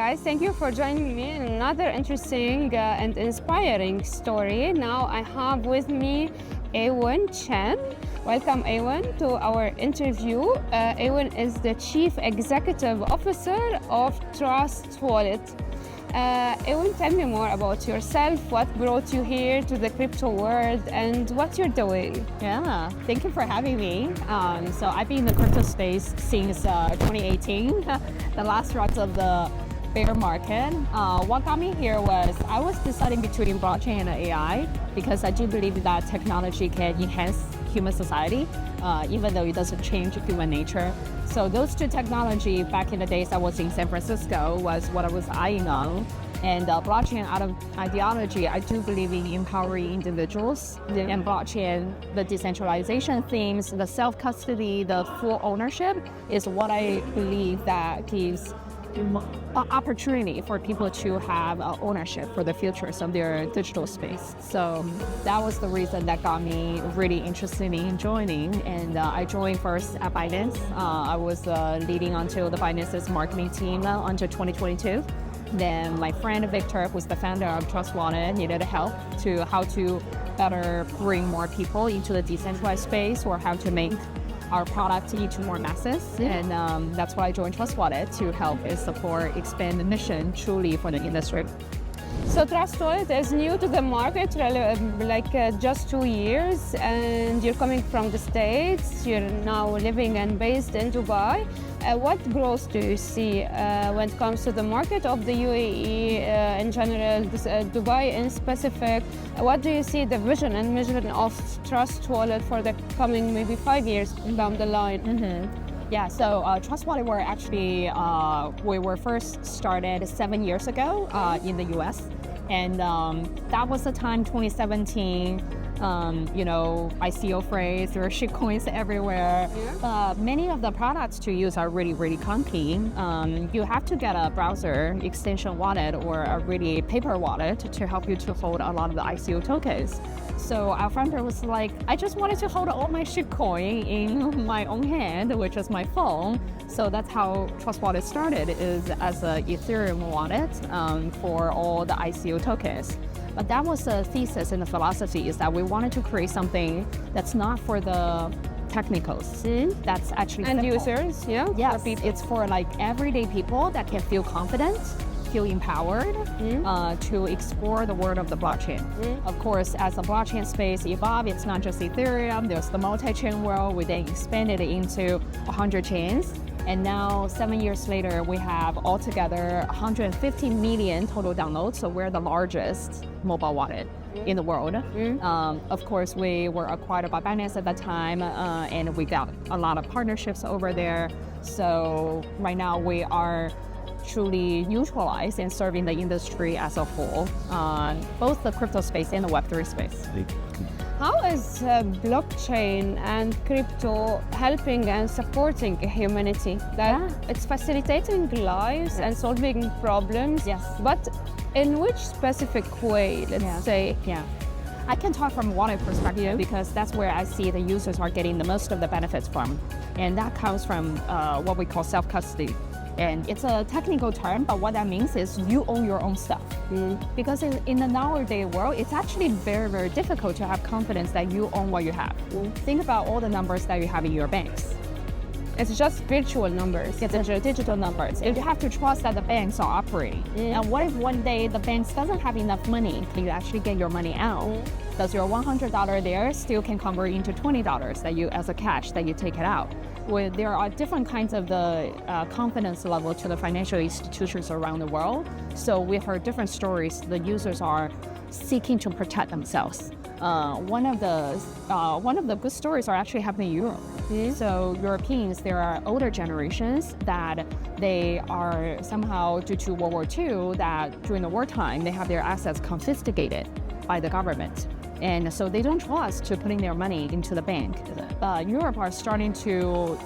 guys, thank you for joining me in another interesting and inspiring story. Now I have with me Eowyn Chen. Welcome, Eowyn, to our interview. Eowyn is the Chief Executive Officer of Trust Wallet. Eowyn, tell me more about yourself, what brought you here to the crypto world and what you're doing. Yeah, thank you for having me. So I've been in the crypto space since 2018, the last round of the bear market. What got me here was I was deciding between blockchain and AI because I do believe that technology can enhance human society, even though it doesn't change human nature. So those two technology back in the days I was in San Francisco was what I was eyeing on. And blockchain out of ideology, I do believe in empowering individuals. And blockchain, the decentralization themes, the self-custody, the full ownership is what I believe that gives an opportunity for people to have ownership for the futures of their digital space. So that was the reason that got me really interested in joining. And I joined first at Binance. I was leading until the Binance's marketing team until 2022. Then my friend Victor, who's the founder of Trust Wallet, needed help to how to better bring more people into the decentralized space or how to make our product into more masses. And that's why I joined Trust Wallet to help and support, expand the mission truly for the industry. So Trust Wallet is new to the market, just 2 years, and you're coming from the States. You're now living and based in Dubai. What growth do you see when it comes to the market of the UAE in general, Dubai in specific? What do you see the vision and mission of Trust Wallet for the coming maybe 5 years down the line? Yeah, so Trust Wallet were actually, we were first started 7 years ago in the US. And that was the time, 2017, ICO phrase, there are shitcoins everywhere. Many of the products to use are really, really clunky. You have to get a browser extension wallet or a really paper wallet to help you to hold a lot of the ICO tokens. So our founder was like, I just wanted to hold all my shitcoin in my own hand, which is my phone. So that's how Trust Wallet started, is as an Ethereum wallet for all the ICO tokens. But that was the thesis and the philosophy, is that we wanted to create something that's not for the technicals. That's actually and simple. Users, Yes, it's for like everyday people that can feel confident, feel empowered to explore the world of the blockchain. Of course, as the blockchain space evolved, it's not just Ethereum, there's the multi-chain world. We then expanded it into 100 chains. And now, 7 years later, we have altogether 150 million total downloads. So we're the largest mobile wallet in the world. Of course, we were acquired by Binance at that time, and we got a lot of partnerships over there. So right now, we are truly neutralized in serving the industry as a whole, both the crypto space and the Web3 space. How is blockchain and crypto helping and supporting humanity? It's facilitating lives and solving problems, but in which specific way, let's say? I can talk from a wallet perspective because that's where I see the users are getting the most of the benefits from. And that comes from what we call self-custody. And it's a technical term, but what that means is you own your own stuff. Because in the nowadays world, it's actually very, very difficult to have confidence that you own what you have. Think about all the numbers that you have in your banks. It's just virtual numbers. It's digital numbers. You have to trust that the banks are operating. And what if one day the banks doesn't have enough money to actually get your money out? Does your $100 there still can convert into $20 that you, as a cash, that you take it out? There are different kinds of the confidence level to the financial institutions around the world. So we've heard different stories. The users are seeking to protect themselves. One of the good stories are actually happening in Europe. So Europeans, there are older generations that they are somehow, due to World War II, that during the wartime, they have their assets confiscated by the government. And so they don't trust to putting their money into the bank. Europe are starting to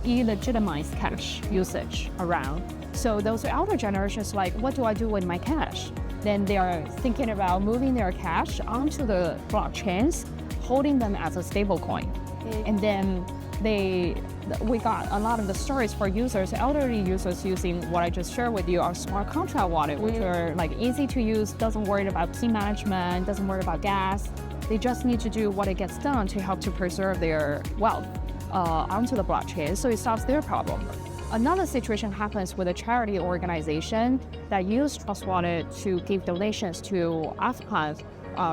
illegitimize cash usage around. So those elder generations like, what do I do with my cash? Then they are thinking about moving their cash onto the blockchains, holding them as a stable coin. And then we got a lot of the stories for users, elderly users using what I just shared with you, our smart contract wallet, which are like easy to use, doesn't worry about key management, doesn't worry about gas. They just need to do what it gets done to help to preserve their wealth onto the blockchain, so it solves their problem. Another situation happens with a charity organization that use Trust Wallet to give donations to Afghan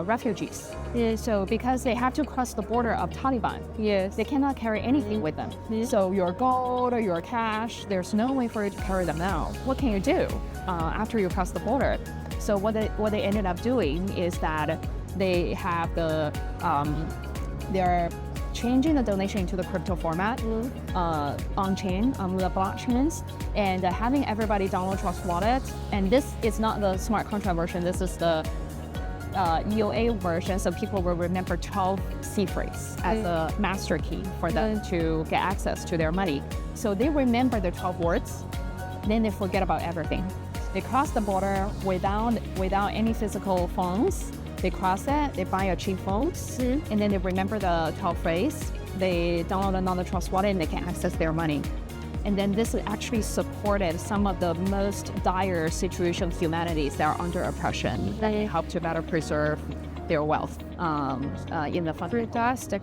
refugees. Yes. So because they have to cross the border of Taliban, Yes. they cannot carry anything with them. So your gold or your cash, there's no way for you to carry them now. What can you do after you cross the border? So what they ended up doing is that they have they're changing the donation into the crypto format on-chain, on the blockchains, and having everybody download Trust Wallet. And this is not the smart contract version, this is the EOA version, so people will remember 12 C phrase as a master key for them to get access to their money. So they remember the 12 words, then they forget about everything. They cross the border without any physical phones. They cross it, they buy a cheap phone, and then they remember the 12 phrase. They download another Trust Wallet and they can access their money. And then this actually supported some of the most dire situations humanities that are under oppression. They help to better preserve their wealth in the fund. Fantastic.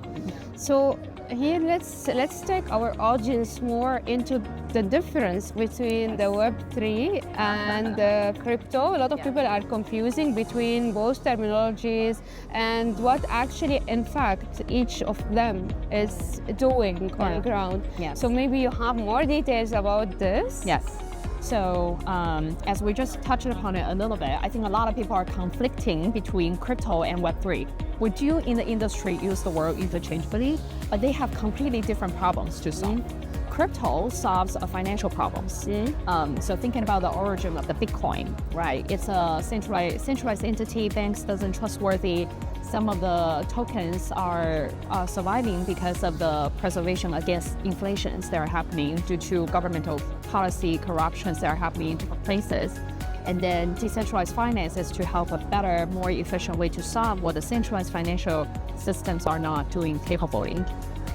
So here let's take our audience more into the difference between the Web3 and the crypto. A lot of people are confusing between both terminologies and what actually, in fact, each of them is doing on the ground. Yes. So maybe you have more details about this. Yes. So as we just touched upon it a little bit, I think a lot of people are conflicting between crypto and Web3. We do in the industry use the word interchangeably, but they have completely different problems to solve. Crypto solves financial problems. So thinking about the origin of the Bitcoin, right? It's a centralized entity, banks doesn't trustworthy. Some of the tokens are surviving because of the preservation against inflations that are happening due to governmental policy corruptions that are happening in different places. And then decentralized finance is to help a better, more efficient way to solve what the centralized financial systems are not doing capably.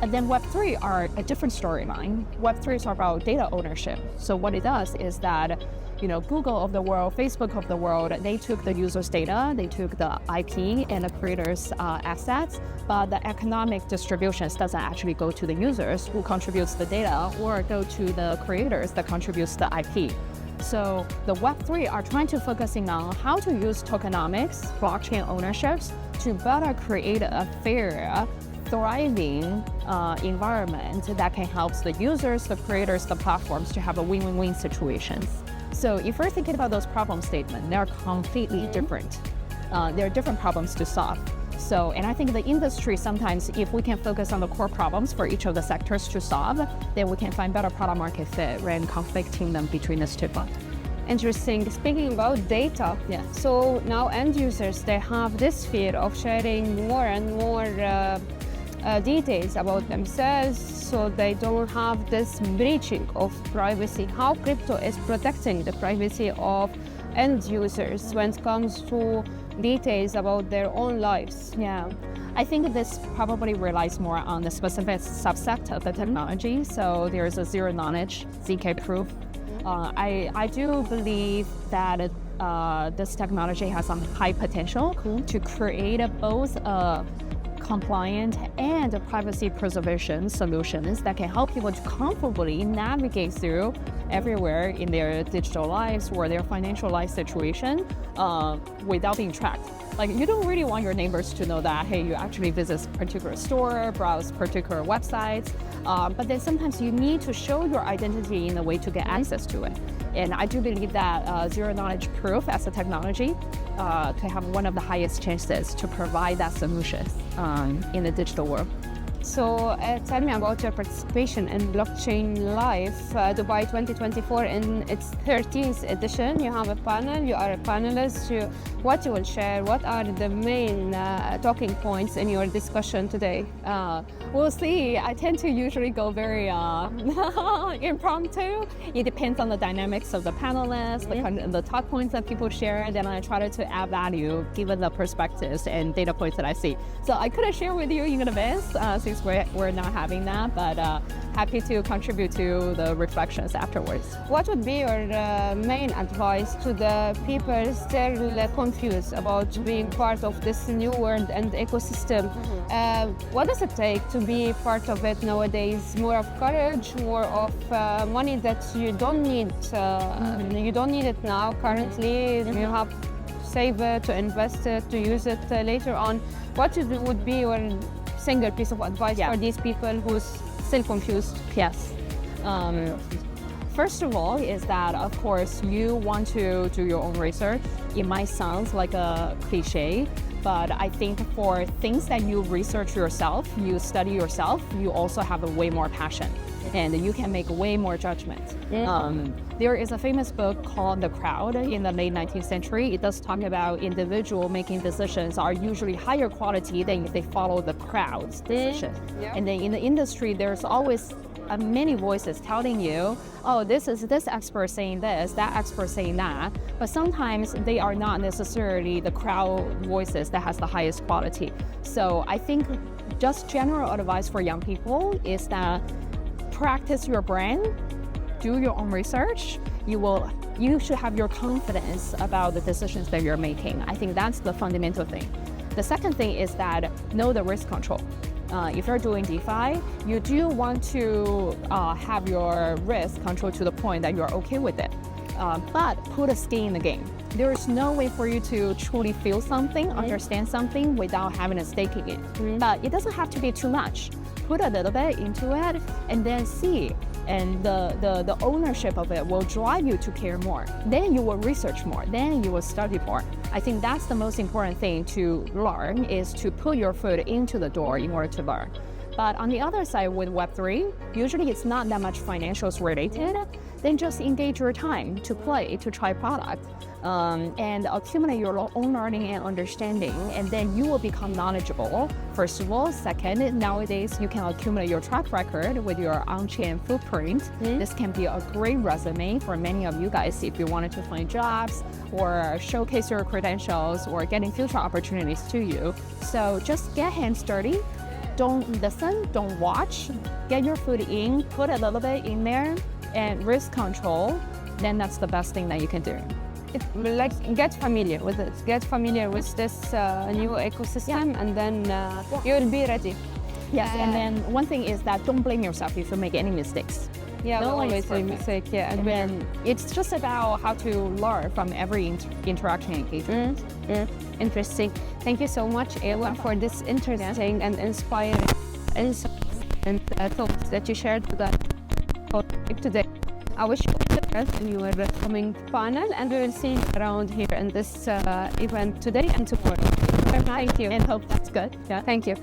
And then Web3 are a different storyline. Web3 is about data ownership. So what it does is that, Google of the world, Facebook of the world, they took the user's data, they took the IP and the creator's assets, but the economic distributions doesn't actually go to the users who contributes the data or go to the creators that contributes the IP. So the Web3 are trying to focusing on how to use tokenomics, blockchain ownerships to better create a fair, thriving environment that can help the users, the creators, the platforms to have a win-win-win situations. So if we're thinking about those problem statements, they're completely different. There are different problems to solve. So, and I think the industry sometimes, if we can focus on the core problems for each of the sectors to solve, then we can find better product market fit rather than conflicting them between these two. Interesting. Speaking about data, so now end users, they have this fear of sharing more and more details about themselves, so they don't have this breaching of privacy. How crypto is protecting the privacy of end users when it comes to details about their own lives? Yeah, I think this probably relies more on the specific subset of the technology. So there's a zero knowledge, ZK proof. I do believe that this technology has some high potential to create both compliant and privacy preservation solutions that can help people to comfortably navigate through everywhere in their digital lives or their financial life situation without being tracked. Like, you don't really want your neighbors to know that, hey, you actually visit a particular store, browse particular websites, but then sometimes you need to show your identity in a way to get access to it. And I do believe that zero knowledge proof as a technology can have one of the highest chances to provide that solution in the digital world. So tell me about your participation in Blockchain Live Dubai 2024 in its 13th edition. You have a panel, you are a panelist. What you will share, what are the main talking points in your discussion today? We'll see. I tend to usually go very impromptu. It depends on the dynamics of the panelists, the talk points that people share, and then I try to add value given the perspectives and data points that I see. So I couldn't share with you in advance since since we're not having that, but happy to contribute to the reflections afterwards. What would be your main advice to the people still confused about being part of this new world and ecosystem? What does it take to be part of it nowadays? More of courage, more of money that you don't need. You don't need it now. Currently, you have save it, to invest it, to use it later on. What would be your single piece of advice for these people who's still confused? Yes. First of all is that, of course, you want to do your own research. It might sound like a cliche, but I think for things that you research yourself, you study yourself, you also have a way more passion and you can make way more judgment. There is a famous book called The Crowd in the late 19th century. It does talk about individual making decisions are usually higher quality than if they follow the crowd's decision. And then in the industry, there's always many voices telling you, oh, this is this expert saying this, that expert saying that, but sometimes they are not necessarily the crowd voices that has the highest quality. So I think just general advice for young people is that practice your brand, do your own research. You should have your confidence about the decisions that you're making. I think that's the fundamental thing. The second thing is that know the risk control. If you're doing DeFi, you do want to have your risk control to the point that you're okay with it. But put a skin in the game. There is no way for you to truly feel something, understand something without having a stake in it. But it doesn't have to be too much. Put a little bit into it and then see. And the ownership of it will drive you to care more. Then you will research more. Then you will study more. I think that's the most important thing to learn is to put your foot into the door in order to learn. But on the other side with Web3, usually it's not that much financials related. Then just engage your time to play, to try product, and accumulate your own learning and understanding, and then you will become knowledgeable, first of all. Second, nowadays you can accumulate your track record with your on-chain footprint. This can be a great resume for many of you guys if you wanted to find jobs or showcase your credentials or getting future opportunities to you. So just get hands dirty. Don't listen, don't watch, get your foot in, put a little bit in there, and risk control, then that's the best thing that you can do. Get familiar with it. Get familiar with this new ecosystem, and then you'll be ready. Yes, and then one thing is that don't blame yourself if you make any mistakes. Yeah, no always make mistake. Yeah, and then it's just about how to learn from every interaction and engagement. Interesting. Thank you so much, Eowyn, for this interesting and inspiring insights and thoughts that you shared today. I wish you all the best in your coming panel, and we will see you around here in this event today and tomorrow. Thank you. And hope that's good. Thank you.